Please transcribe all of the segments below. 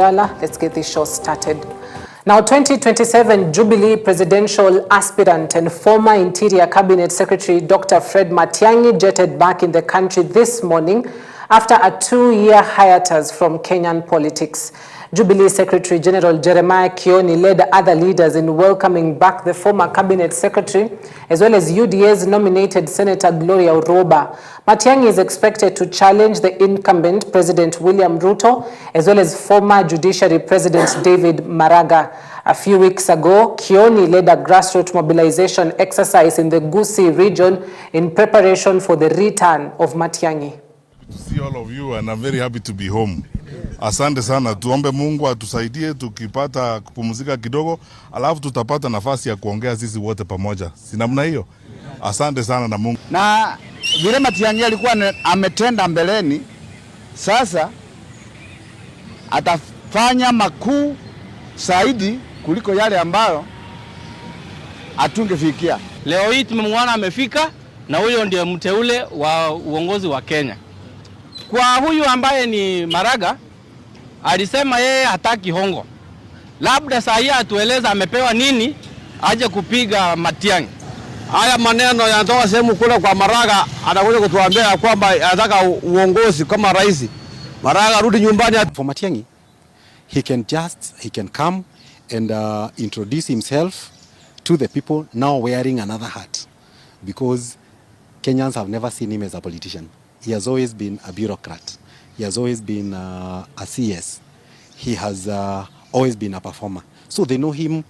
Let's get this show started. Now, 2027 Jubilee presidential aspirant and former Interior Cabinet Secretary Dr. Fred Matiang'i jetted back in the country this morning after a 2-year hiatus from Kenyan politics. Jubilee Secretary General Jeremiah Kioni led other leaders in welcoming back the former Cabinet Secretary, as well as UDA's nominated Senator Gloria Uroba. Matiang'i is expected to challenge the incumbent President William Ruto, as well as former Judiciary President David Maraga. A few weeks ago, Kioni led a grassroots mobilization exercise in the Gusii region in preparation for the return of Matiang'i. To see all of you, and I'm very happy to be home. Asante sana, tuombe Mungu atusaidie tukipata kupumzika kidogo, alafu tutapata nafasi ya kuongea sisi wote pamoja. Si namna hiyo? Asante sana na Mungu. Na vile Matiang'i alikuwa ametenda mbeleni, sasa atafanya makuu zaidi kuliko yale ambayo atungefikia. Leo hii tumemwona amefika, na huyo ndiye mteule wa uongozi wa Kenya. Kwa huyu ambaye ni Maraga, alisema yeye hataki hongo. Labda saa hii atueleza amepewa nini aje kupiga Matiang'i. Haya maneno yanatoka sehemu kule kwa Maraga, anakuja kutuambia kwamba anataka uongozi kama rais. Maraga rudi nyumbani. For Matiang'i, he can come and introduce himself to the people now wearing another hat, because Kenyans have never seen him as a politician. He has always been a bureaucrat. He has always been a CS. He has always been a performer. So they know him.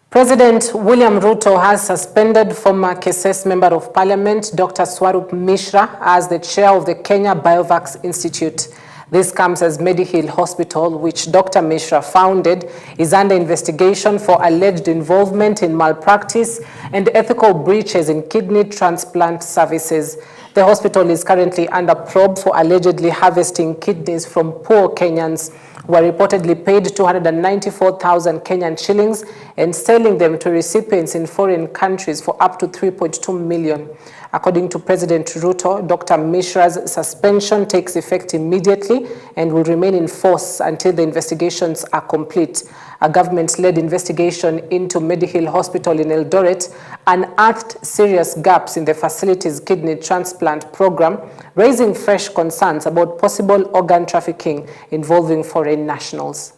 President William Ruto has suspended former KSS Member of Parliament Dr. Swarup Mishra as the chair of the Kenya Biovax Institute. This comes as Medihill Hospital, which Dr. Mishra founded, is under investigation for alleged involvement in malpractice and ethical breaches in kidney transplant services. The hospital is currently under probe for allegedly harvesting kidneys from poor Kenyans who are reportedly paid 294,000 Kenyan shillings and selling them to recipients in foreign countries for up to 3.2 million. According to President Ruto, Dr. Mishra's suspension takes effect immediately and will remain in force until the investigations are complete. A government-led investigation into Medihill Hospital in Eldoret unearthed serious gaps in the facility's kidney transplant program, raising fresh concerns about possible organ trafficking involving foreign nationals.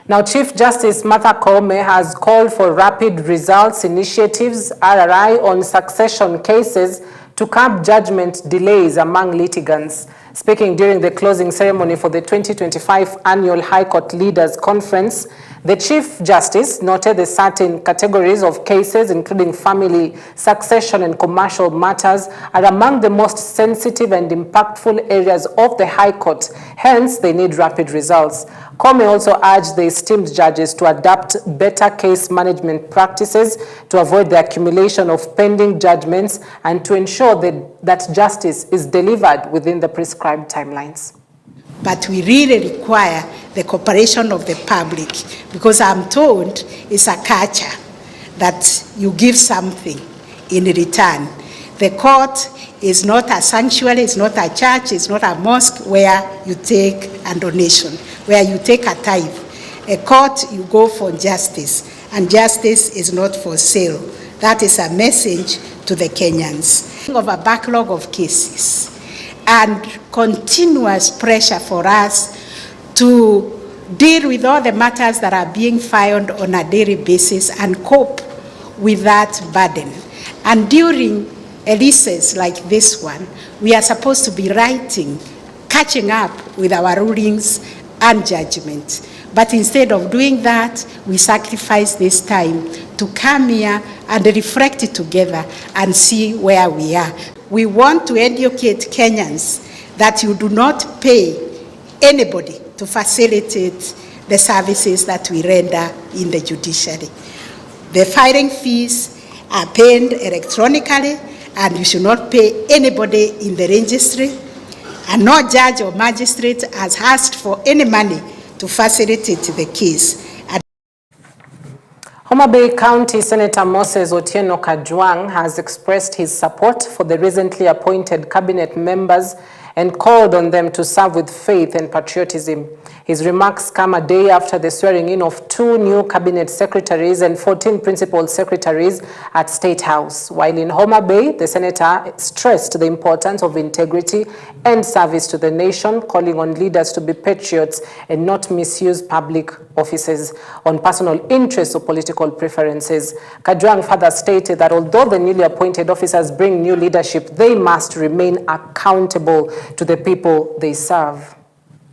Now, Chief Justice Martha Koome has called for rapid results initiatives, RRI, on succession cases to curb judgment delays among litigants. Speaking during the closing ceremony for the 2025 Annual High Court Leaders Conference, the Chief Justice noted that certain categories of cases, including family, succession, and commercial matters, are among the most sensitive and impactful areas of the High Court. Hence, they need rapid results. Koome also urged the esteemed judges to adopt better case management practices to avoid the accumulation of pending judgments and to ensure that justice is delivered within the prescribed timelines. But we really require the cooperation of the public, because I'm told it's a culture that you give something in return. The court is not a sanctuary, it's not a church, it's not a mosque where you take a donation, where you take a tithe. A court, you go for justice, and justice is not for sale. That is a message to the Kenyans. Of a backlog of cases and continuous pressure for us to deal with all the matters that are being filed on a daily basis and cope with that burden. And during releases like this one, we are supposed to be writing, catching up with our rulings and judgments. But instead of doing that, we sacrifice this time to come here and reflect it together and see where we are. We want to educate Kenyans that you do not pay anybody to facilitate the services that we render in the judiciary. The filing fees are paid electronically, and you should not pay anybody in the registry, and no judge or magistrate has asked for any money to facilitate the case. Homa Bay County Senator Moses Otieno Kajwang has expressed his support for the recently appointed cabinet members and called on them to serve with faith and patriotism. His remarks come a day after the swearing in of 2 new cabinet secretaries and 14 principal secretaries at State House. While in Homa Bay, the senator stressed the importance of integrity and service to the nation, calling on leaders to be patriots and not misuse public offices on personal interests or political preferences. Kajwang further stated that although the newly appointed officers bring new leadership, they must remain accountable to the people they serve.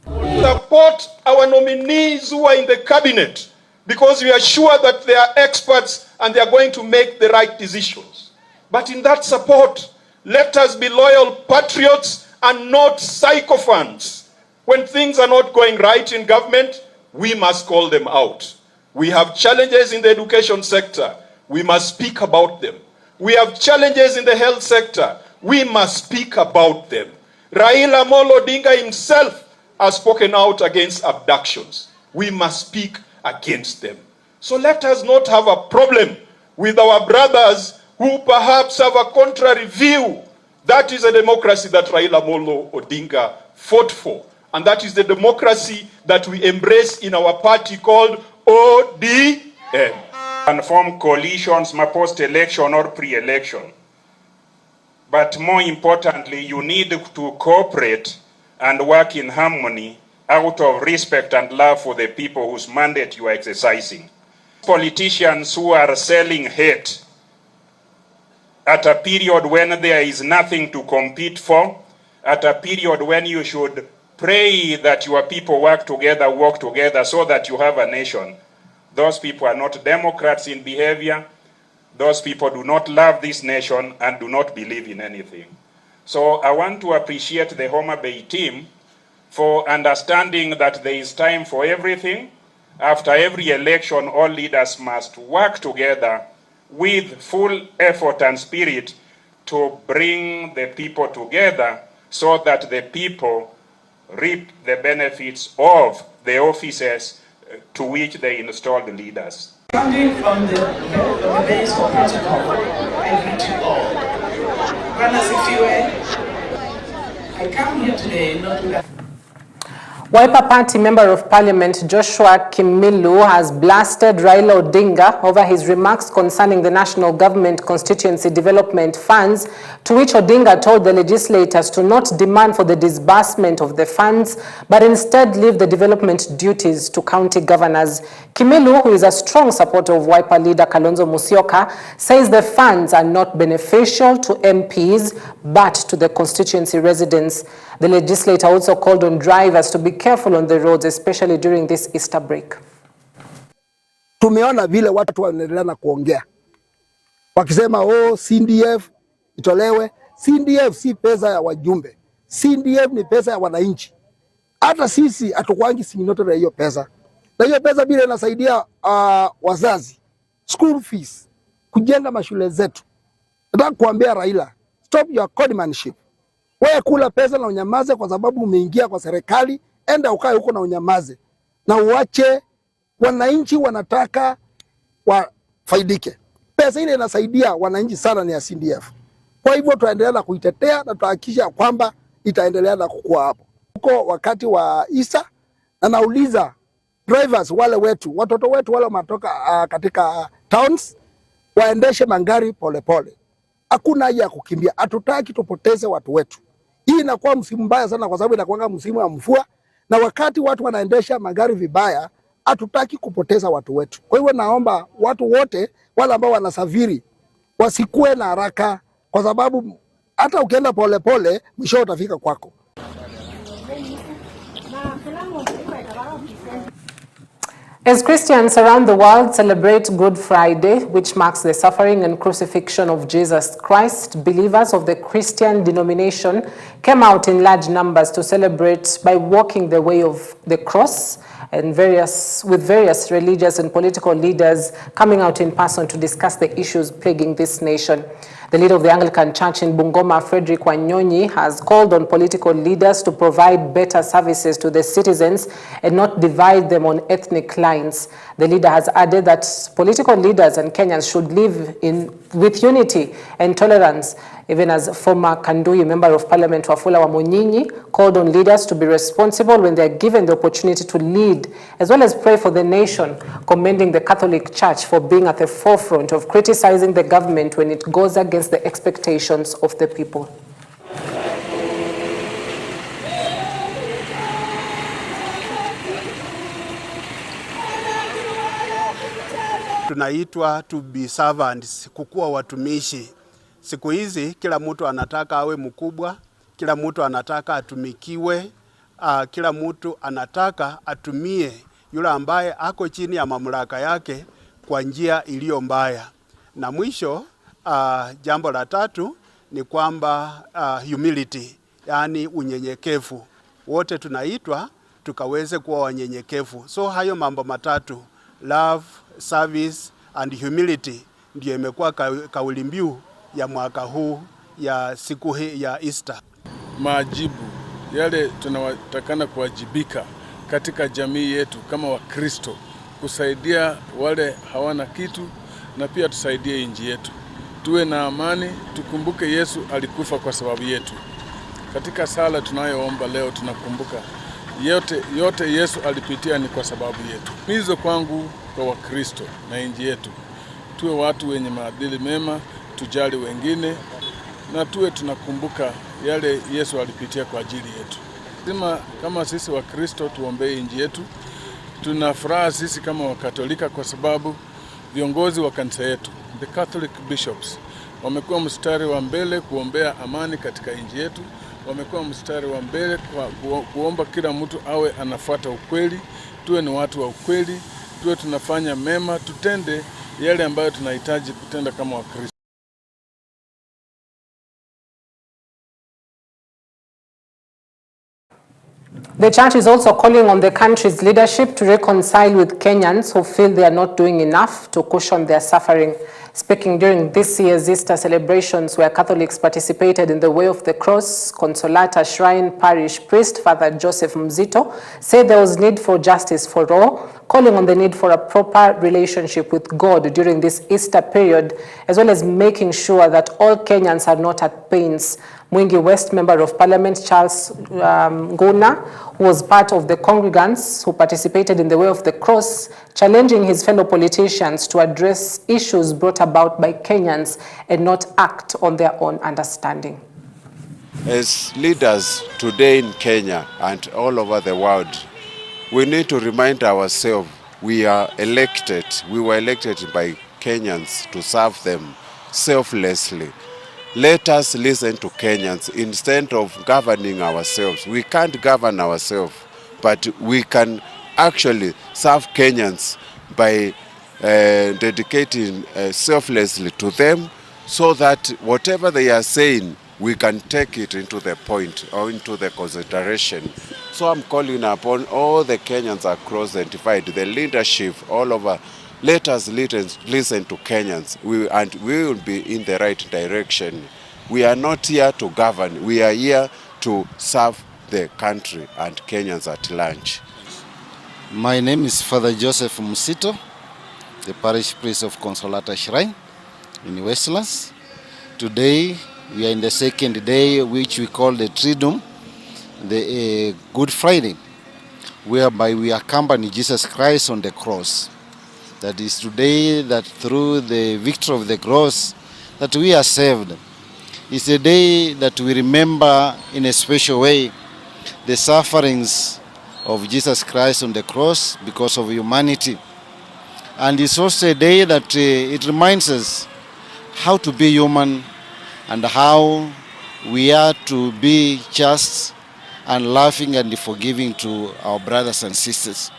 Support our nominees who are in the cabinet because we are sure that they are experts and they are going to make the right decisions. But in that support, let us be loyal patriots and not sycophants. When things are not going right in government, we must call them out. We have challenges in the education sector. We must speak about them. We have challenges in the health sector. We must speak about them. Raila Amolo Odinga himself has spoken out against abductions. We must speak against them. So let us not have a problem with our brothers who perhaps have a contrary view. That is a democracy that Raila Amolo Odinga fought for. And that is the democracy that we embrace in our party called ODM. And form coalitions post-election or pre-election. But more importantly, you need to cooperate and work in harmony out of respect and love for the people whose mandate you are exercising. Politicians who are selling hate at a period when there is nothing to compete for, at a period when you should pray that your people work together so that you have a nation. Those people are not Democrats in behavior. Those people do not love this nation and do not believe in anything. So I want to appreciate the Homa Bay team for understanding that there is time for everything. After every election, all leaders must work together with full effort and spirit to bring the people together so that the people reap the benefits of the offices to which they installed leaders. Coming from the base of protocol, I greet you all. Brothers, if you will, I come here today not with Wiper Party Member of Parliament Joshua Kimilu has blasted Raila Odinga over his remarks concerning the national government constituency development funds, to which Odinga told the legislators to not demand for the disbursement of the funds, but instead leave the development duties to county governors. Kimilu, who is a strong supporter of Wiper leader Kalonzo Musyoka, says the funds are not beneficial to MPs, but to the constituency residents. The legislator also called on drivers to be careful on the roads, especially during this Easter break. Tumeona vile watu wanaendelea na kuongea wakisema CDF itolewe. CDF si pesa ya wajumbe, CDF ni pesa ya wananchi. Hata sisi hatukwangi signatory ya hiyo pesa, na hiyo pesa bila inasaidia wazazi, school fees, kujenga mashule zetu. Nataka kuambia Raila, stop your conmanship. Wewe kula pesa na unyamaze kwa sababu umeingia kwa serikali. Enda ukae huko na unyamaze, na uache wananchi wanataka wafaidike. Pesa ile inasaidia wananchi sana ni ya CDF. Kwa hivyo tuendelea na kuitetea na tuhakikisha kwamba itaendelea na kukua hapo. Huko wakati wa Easter, na nauliza drivers wale wetu, watoto wetu wale wanatoka katika towns, waendeshe magari polepole. Hakuna haja ya kukimbia. Hatutaki tupoteze watu wetu. Hii inakuwa msimu mbaya sana kwa sababu inakuwa msimu wa mvua, na wakati watu wanaendesha magari vibaya, hatutaki kupoteza watu wetu. Kwa hivyo naomba watu wote wale ambao wanasafiri wasikue na haraka, kwa sababu hata ukienda polepole mwisho utafika kwako. As Christians around the world celebrate Good Friday, which marks the suffering and crucifixion of Jesus Christ, believers of the Christian denomination came out in large numbers to celebrate by walking the way of the cross and with various religious and political leaders coming out in person to discuss the issues plaguing this nation. The leader of the Anglican Church in Bungoma, Frederick Wanyonyi, has called on political leaders to provide better services to the citizens and not divide them on ethnic lines. The leader has added that political leaders and Kenyans should live with unity and tolerance, even as former Kanduyi Member of Parliament Wafula Wamunyinyi called on leaders to be responsible when they are given the opportunity to lead, as well as pray for the nation, commending the Catholic Church for being at the forefront of criticizing the government when it goes against the expectations of the people. Tunaitwa to be servants, kukuwa watumishi. Siku hizi kila mtu anataka awe mkubwa, kila mtu anataka atumikiwe, kila mtu anataka atumie yule ambaye ako chini ya mamlaka yake kwa njia iliyo mbaya. Na mwisho, jambo la tatu ni kwamba humility, yani unyenyekevu. Wote tunaitwa tukaweze kuwa wanyenyekevu. So hayo mambo matatu, love, service and humility, ndio imekuwa kauli mbiu ya mwaka huu ya siku hii ya Easter. Majibu yale tunawatakana kuwajibika katika jamii yetu kama Wakristo, kusaidia wale hawana kitu na pia tusaidie nchi yetu. Tuwe na amani, tukumbuke Yesu alikufa kwa sababu yetu. Katika sala tunayoomba leo tunakumbuka yote Yesu alipitia ni kwa sababu yetu. Hizo kwangu kwa Wakristo na nchi yetu. Tuwe watu wenye maadili mema, tujali wengine na tuwe tunakumbuka yale Yesu alipitia kwa ajili yetu. Kama sisi Wakristo tuombee nchi yetu. Tunafuraha sisi kama Wakatolika kwa sababu viongozi wa kanisa yetu, the Catholic bishops, wamekuwa mstari wa mbele kuombea amani katika nchi yetu. Wamekuwa mstari wa mbele kuomba kila mtu awe anafuata ukweli. Tuwe ni watu wa ukweli, tuwe tunafanya mema, tutende yale ambayo tunahitaji kutenda kama Wakristo. The church is also calling on the country's leadership to reconcile with Kenyans who feel they are not doing enough to cushion their suffering. Speaking during this year's Easter celebrations where Catholics participated in the Way of the Cross, Consolata Shrine Parish Priest Father Joseph Mzito said there was need for justice for all, calling on the need for a proper relationship with God during this Easter period, as well as making sure that all Kenyans are not at pains. Mwingi West Member of Parliament Charles Nguna, who was part of the congregants who participated in the Way of the Cross, challenging his fellow politicians to address issues brought about by Kenyans and not act on their own understanding. As leaders today in Kenya and all over the world, we need to remind ourselves we were elected by Kenyans to serve them selflessly. Let us listen to Kenyans instead of governing ourselves. We can't govern ourselves, but we can actually serve Kenyans by dedicating selflessly to them, so that whatever they are saying, we can take it into the point or into the consideration. So I'm calling upon all the Kenyans across the divide, the leadership all over. Let us listen to Kenyans, and we will be in the right direction. We are not here to govern, we are here to serve the country and Kenyans at large. My name is Father Joseph Mzito, the parish priest of Consolata Shrine in Westlands. Today we are in the second day, which we call the Triduum, the Good Friday, whereby we accompany Jesus Christ on the cross. That is today that through the victory of the cross that we are saved. It's a day that we remember in a special way the sufferings of Jesus Christ on the cross because of humanity. And it's also a day that it reminds us how to be human and how we are to be just and loving and forgiving to our brothers and sisters.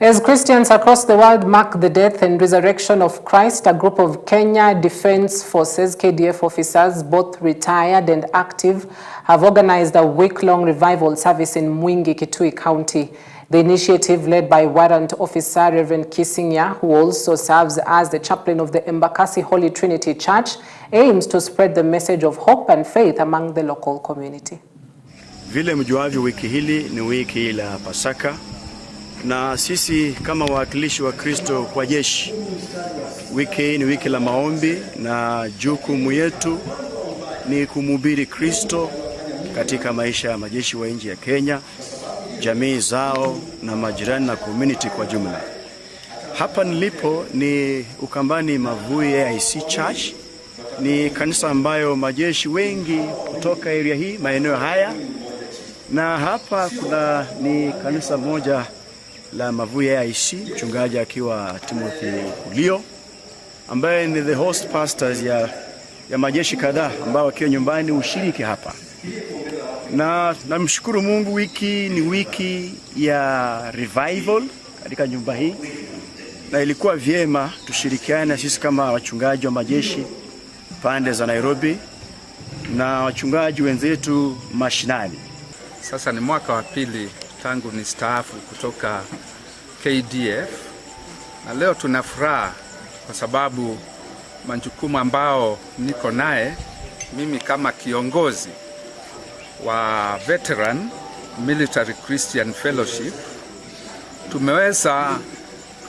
As Christians across the world mark the death and resurrection of Christ, a group of Kenya Defence Forces KDF officers, both retired and active, have organized a week-long revival service in Mwingi, Kitui County. The initiative, led by Warrant Officer Reverend Cynthia, who also serves as the chaplain of the Embakasi Holy Trinity Church, aims to spread the message of hope and faith among the local community. Vile mjuavyo, wiki hili ni wiki la Pasaka, na sisi kama wawakilishi wa Kristo kwa jeshi, wiki ni wiki la maombi, na jukumu yetu ni kumhubiri Kristo katika maisha ya majeshi wa nchi ya Kenya, jamii zao na majirani na community kwa jumla. Hapa nilipo ni Ukambani Mavui AIC Church. Ni kanisa ambayo majeshi wengi kutoka area hii, maeneo haya, na hapa kuna ni kanisa moja la Mavui AIC, mchungaji akiwa Timothy Ulio, ambaye ni the host pastors ya majeshi kadhaa ambao wakiwa nyumbani ushiriki hapa. Na namshukuru Mungu, wiki ni wiki ya revival katika nyumba hii, na ilikuwa vyema tushirikiane sisi kama wachungaji wa majeshi pande za Nairobi na wachungaji wenzetu mashinani. Sasa ni mwaka wa pili tangu ni staafu kutoka KDF, na leo tuna furaha kwa sababu majukumu ambao niko naye mimi kama kiongozi wa Veteran Military Christian Fellowship, tumeweza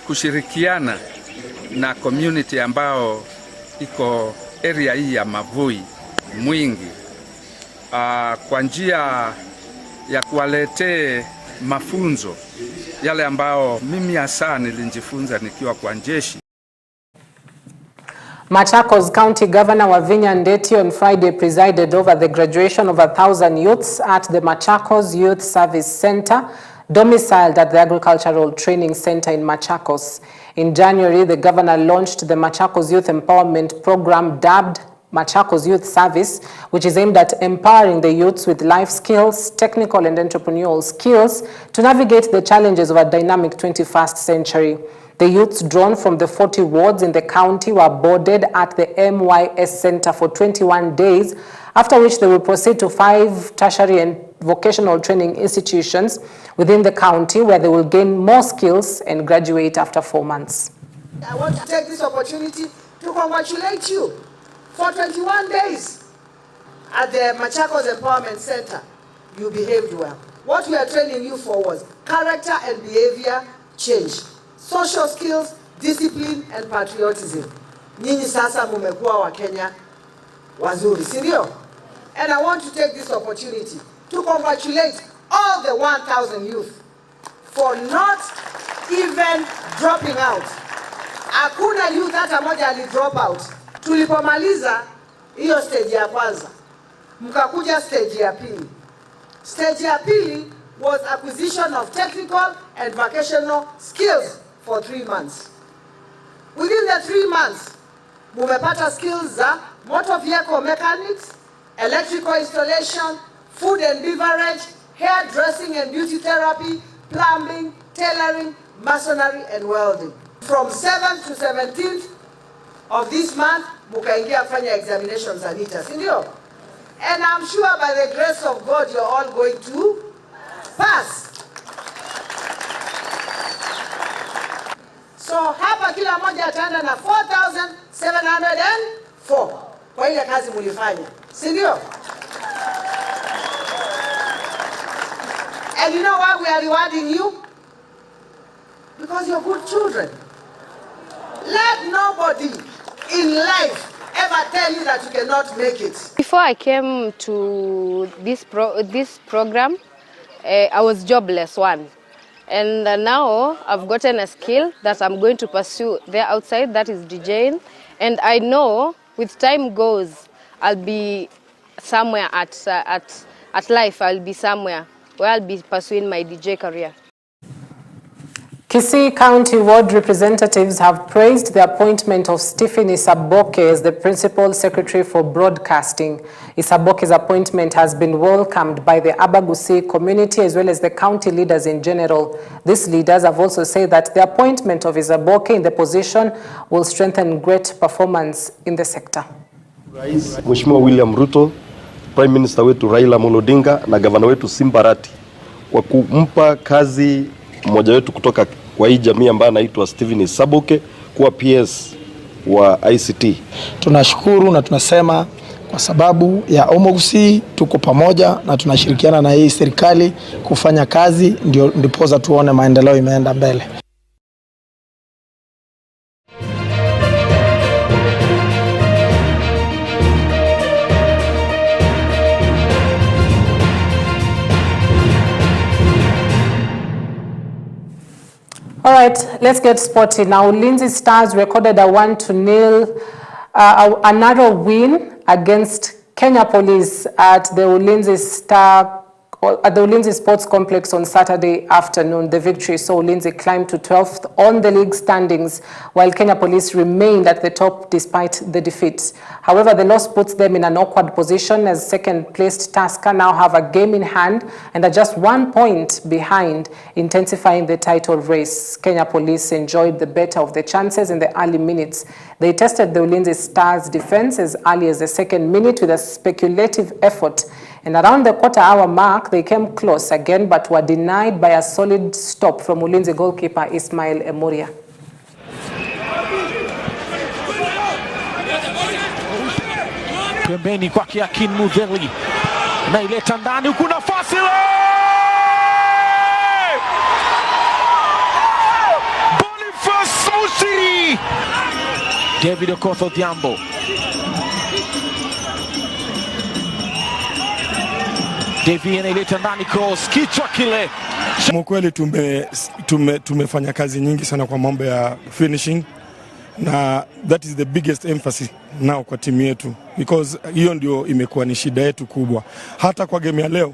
kushirikiana na community ambao iko area hii ya Mavui Mwingi, kwa njia ya kuwaletea mafunzo yale ambao mimi hasa nilijifunza nikiwa kwa jeshi. Machakos County Governor Wavinya Ndeti on Friday presided over the graduation of 1,000 youths at the Machakos Youth Service Center, domiciled at the Agricultural Training Center in Machakos. In January, the governor launched the Machakos Youth Empowerment Program dubbed Machakos Youth Service, which is aimed at empowering the youths with life skills, technical and entrepreneurial skills to navigate the challenges of a dynamic 21st century. The youths drawn from the 40 wards in the county were boarded at the MYS Center for 21 days, after which they will proceed to 5 tertiary and vocational training institutions within the county, where they will gain more skills and graduate after 4 months. I want to take this opportunity to congratulate you for 21 days at the Machakos Empowerment Center. You behaved well. What we are training you for was character and behavior change, social skills, discipline and patriotism. Nyinyi sasa mumekuwa wa Kenya wazuri, si ndio? And I want to take this opportunity to congratulate all the 1,000 youth for not even dropping out. Hakuna youth hata moja ali drop out. Tulipomaliza hiyo stage ya kwanza, mkakuja stage ya pili. Stage ya pili was acquisition of technical and vocational skills for 3 months. Within the 3 months, mumepata skills za motor vehicle mechanics, electrical installation, food and beverage, hair dressing and beauty therapy, plumbing, tailoring, masonry and welding. From 7th to 17th of this month, mukaingia kufanya examinations za NITA, si ndio? And I'm sure by the grace of God you're all going to pass. So hapa kila moja ataenda na 4,704 kwa ile kazi mulifanya, si ndio? And you know why we are rewarding you? Because you're good children. Let nobody in life ever tell you that you cannot make it. Before I came to this program, I was jobless one. And now I've gotten a skill that I'm going to pursue there outside, that is DJing. And I know with time goes, I'll be somewhere at life, I'll be somewhere where I'll be pursuing my DJ career. Kisii County Ward representatives have praised the appointment of Stephen Isaboke as the Principal Secretary for Broadcasting. Isaboke's appointment has been welcomed by the Abagusi community as well as the county leaders in general. These leaders have also said that the appointment of Isaboke in the position will strengthen great performance in the sector. Mheshimiwa William Ruto, Prime Minister wetu Raila Amolo Odinga na Governor wetu Simbarati kwa kumpa kazi mmoja wetu kutoka kwa hii jamii ambaye anaitwa Stephen Isaboke kuwa PS wa ICT. Tunashukuru na tunasema kwa sababu ya Omogusi tuko pamoja na tunashirikiana na hii serikali kufanya kazi, ndipoza tuone maendeleo imeenda mbele. All right, let's get sporty now. Ulinzi Stars recorded a 1-0 a narrow win against Kenya Police at the Ulinzi Sports Complex on Saturday afternoon. The victory saw Ulinzi climb to 12th on the league standings, while Kenya Police remained at the top despite the defeat. However, the loss puts them in an awkward position as second-placed Tusker now have a game in hand and are just 1 point behind, intensifying the title race. Kenya Police enjoyed the better of the chances in the early minutes. They tested the Ulinzi Stars defense as early as the second minute with a speculative effort. And around the quarter-hour mark, they came close again, but were denied by a solid stop from Ulinzi goalkeeper Ismail Emuria. Pembeni kwake Akin Mudheli. Naileta ndani huku nafasi. Boniface Musiri. David Okoth Odhiambo. Devi anaileta ndani cross, kichwa kile. Mkweli tumefanya kazi nyingi sana kwa mambo ya finishing, na that is the biggest emphasis now kwa timu yetu, because hiyo ndio imekuwa ni shida yetu kubwa. Hata kwa game ya leo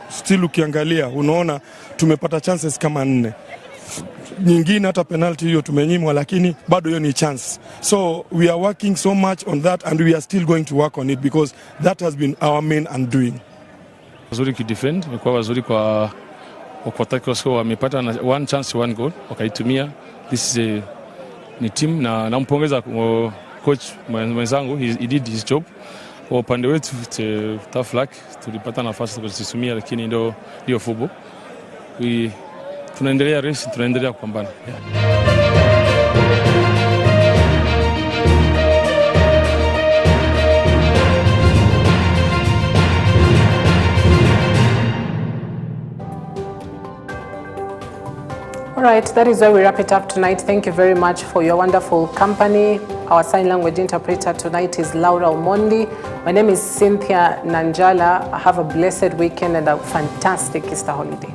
still ukiangalia unaona tumepata chances kama 4. Nyingine hata penalty hiyo tumenyimwa, lakini bado hiyo ni chance. So we are working so much on that and we are still going to work on it because that has been our main undoing. Wazuri kidefend, wamekuwa wazuri kwa attack, so wamepata one chance one goal wakaitumia. This is ni team na nampongeza coach mwenzangu, he did his job. Kwa upande wetu tough luck, tulipata nafasi kuzitumia, lakini ndio football. Tunaendelea race, tunaendelea kupambana. All right, that is where we wrap it up tonight. Thank you very much for your wonderful company. Our sign language interpreter tonight is Laura Omondi. My name is Cynthia Nanjala. Have a blessed weekend and a fantastic Easter holiday.